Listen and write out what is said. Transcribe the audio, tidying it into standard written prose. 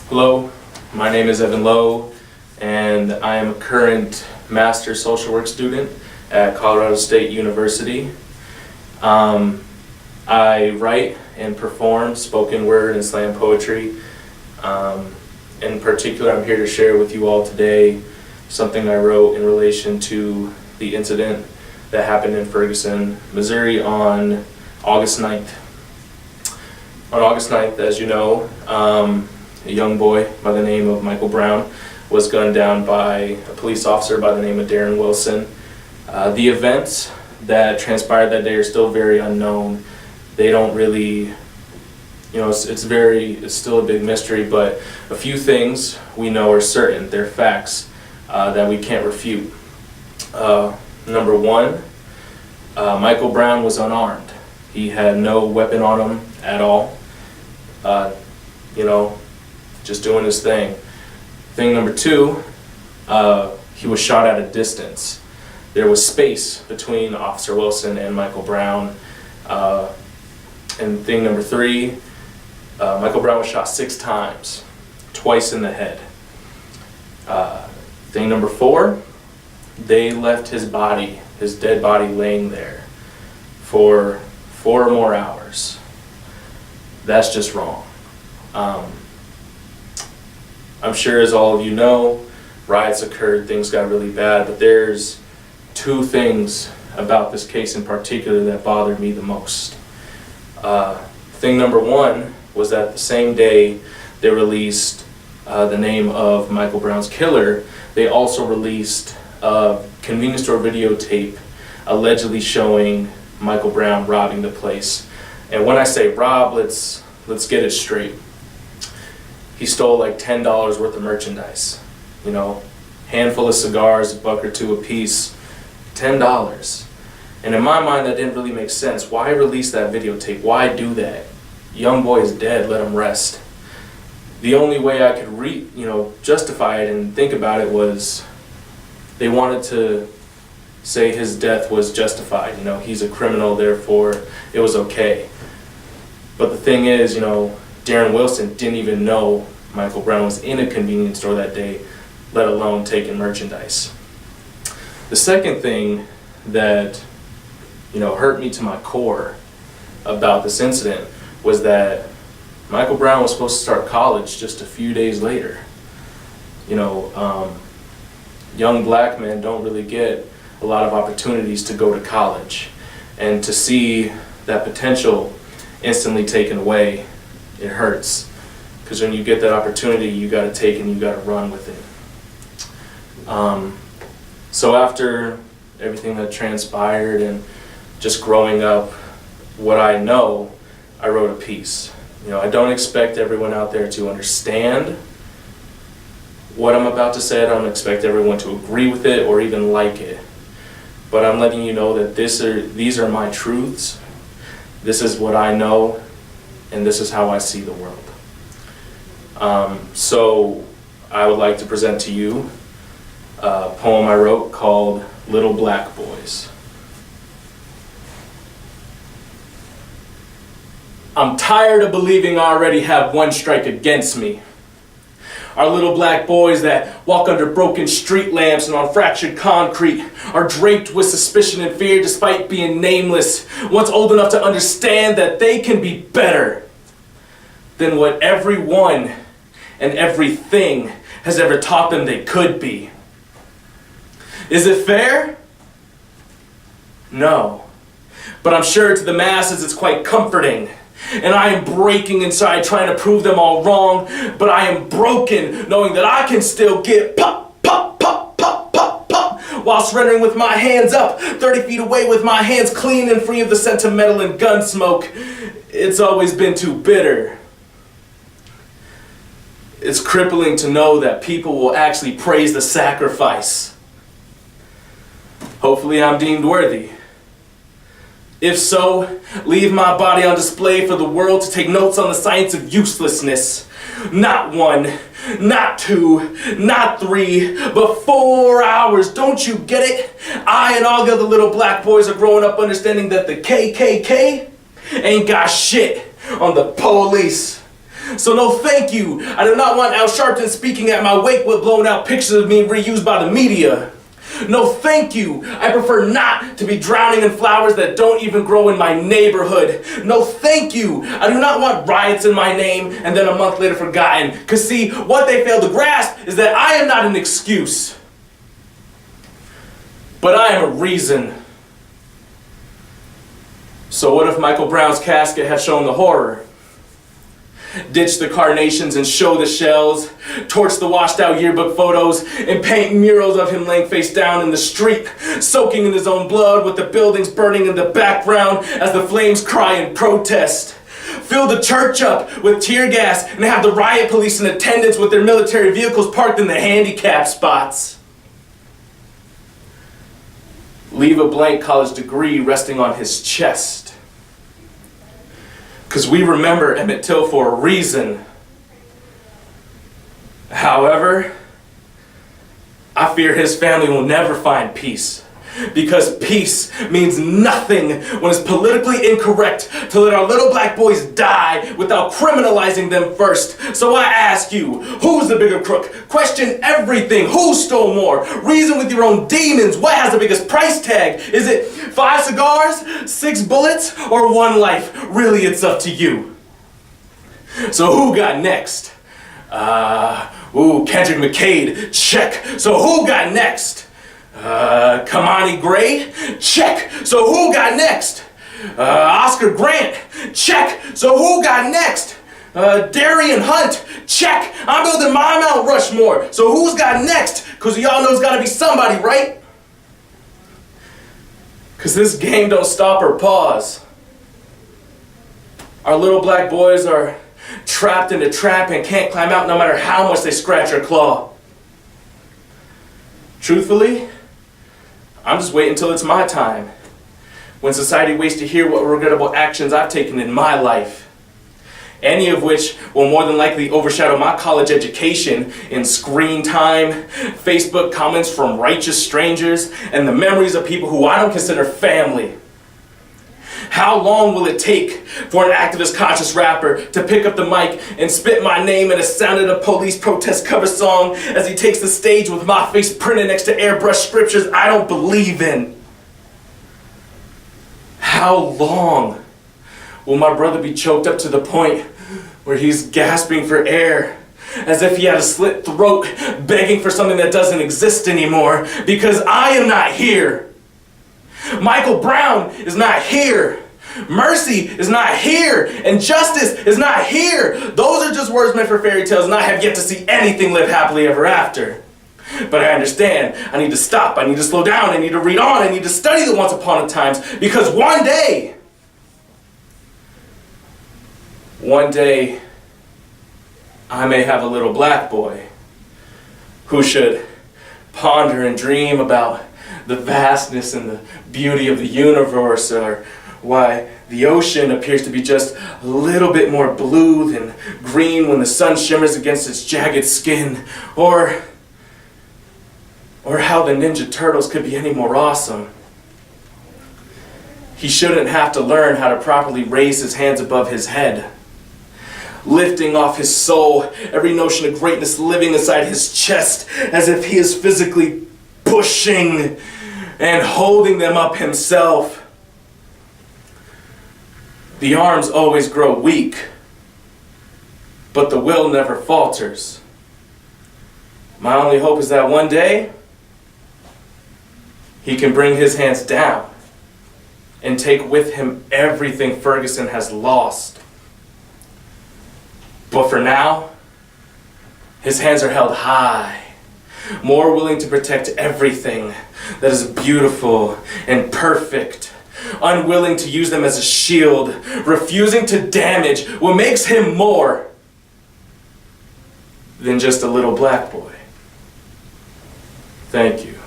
Hello, my name is Evan Lowe, and I am a current Master Social Work student at Colorado State University. I write and perform spoken word and slam poetry. In particular, I'm here to share with you all today something I wrote in relation to the incident that happened in Ferguson, Missouri on August 9th. On August 9th, as you know, a young boy by the name of Michael Brown was gunned down by a police officer by the name of Darren Wilson. The events that transpired that day are still very unknown. They don't really, it's still a big mystery, but a few things we know are certain. They're facts that we can't refute. Number one, Michael Brown was unarmed. He had no weapon on him at all. Just doing his thing. Thing number two, he was shot at a distance. There was space between Officer Wilson and Michael Brown. And thing number three, Michael Brown was shot 6 times, twice in the head. Thing number four, they left his body, his dead body, laying there for 4 or more hours. That's just wrong. I'm sure, as all of you know, riots occurred, things got really bad, but there's 2 things about this case in particular that bothered me the most. Thing number one was that the same day they released the name of Michael Brown's killer, they also released a convenience store videotape allegedly showing Michael Brown robbing the place. And when I say rob, let's get it straight. He stole like $10 worth of merchandise. Handful of cigars, $1 or $2 a piece, $10. And in my mind, that didn't really make sense. Why release that videotape? Why do that? Young boy is dead, let him rest. The only way I could justify it and think about it was they wanted to say his death was justified. He's a criminal, therefore it was okay. But the thing is, Darren Wilson didn't even know Michael Brown was in a convenience store that day, let alone taking merchandise. The second thing that hurt me to my core about this incident was that Michael Brown was supposed to start college just a few days later. Young black men don't really get a lot of opportunities to go to college, and to see that potential instantly taken away, it hurts. Because when you get that opportunity, you got to take it and you got to run with it. So after everything that transpired and just growing up, what I know, I wrote a piece. I don't expect everyone out there to understand what I'm about to say. I don't expect everyone to agree with it or even like it. But I'm letting you know that these are my truths. This is what I know, and this is how I see the world. So I would like to present to you a poem I wrote called Little Black Boys. I'm tired of believing I already have one strike against me. Our little black boys that walk under broken street lamps and on fractured concrete are draped with suspicion and fear despite being nameless, once old enough to understand that they can be better than what everyone and everything has ever taught them they could be. Is it fair? No. But I'm sure to the masses it's quite comforting. And I am breaking inside trying to prove them all wrong, but I am broken knowing that I can still get pop, pop, pop, pop, pop, pop, while surrendering with my hands up, 30 feet away with my hands clean and free of the scent of metal and gun smoke. It's always been too bitter. It's crippling to know that people will actually praise the sacrifice. Hopefully I'm deemed worthy. If so, leave my body on display for the world to take notes on the science of uselessness. Not 1, not 2, not 3, but 4 hours. Don't you get it? I and all the other little black boys are growing up understanding that the KKK ain't got shit on the police. So no thank you. I do not want Al Sharpton speaking at my wake with blown out pictures of me reused by the media. No thank you. I prefer not to be drowning in flowers that don't even grow in my neighborhood. No thank you. I do not want riots in my name and then a month later forgotten. Cause see, what they fail to grasp is that I am not an excuse, but I am a reason. So what if Michael Brown's casket had shown the horror? Ditch the carnations and show the shells, torch the washed out yearbook photos, and paint murals of him laying face down in the street, soaking in his own blood with the buildings burning in the background as the flames cry in protest. Fill the church up with tear gas and have the riot police in attendance with their military vehicles parked in the handicap spots. Leave a blank college degree resting on his chest. Because we remember Emmett Till for a reason. However, I fear his family will never find peace. Because peace means nothing when it's politically incorrect to let our little black boys die without criminalizing them first. So I ask you, who's the bigger crook? Question everything. Who stole more? Reason with your own demons. What has the biggest price tag? Is it 5 cigars, 6 bullets, or 1 life? Really, it's up to you. So who got next? Kendrick McCade, check. So who got next? Kamani Gray, check. So who got next? Oscar Grant, check. So who got next? Darian Hunt, check. I'm building my Mount Rushmore. So who's got next? Cause y'all know it's gotta be somebody, right? Cause this game don't stop or pause. Our little black boys are trapped in a trap and can't climb out no matter how much they scratch or claw. Truthfully, I'm just waiting until it's my time, when society waits to hear what regrettable actions I've taken in my life, any of which will more than likely overshadow my college education in screen time, Facebook comments from righteous strangers, and the memories of people who I don't consider family. How long will it take for an activist conscious rapper to pick up the mic and spit my name in a sound of a police protest cover song as he takes the stage with my face printed next to airbrushed scriptures I don't believe in? How long will my brother be choked up to the point where he's gasping for air as if he had a slit throat, begging for something that doesn't exist anymore? Because I am not here. Michael Brown is not here. Mercy is not here. And justice is not here. Those are just words meant for fairy tales, and I have yet to see anything live happily ever after. But I understand. I need to stop. I need to slow down. I need to read on. I need to study the once upon a times. Because one day, I may have a little black boy who should ponder and dream about the vastness and the beauty of the universe, or why the ocean appears to be just a little bit more blue than green when the sun shimmers against its jagged skin, or how the Ninja Turtles could be any more awesome. He shouldn't have to learn how to properly raise his hands above his head, lifting off his soul, every notion of greatness living inside his chest, as if he is physically pushing and holding them up himself. The arms always grow weak, but the will never falters. My only hope is that one day he can bring his hands down and take with him everything Ferguson has lost. But for now, his hands are held high, more willing to protect everything that is beautiful and perfect, unwilling to use them as a shield, refusing to damage what makes him more than just a little black boy. Thank you.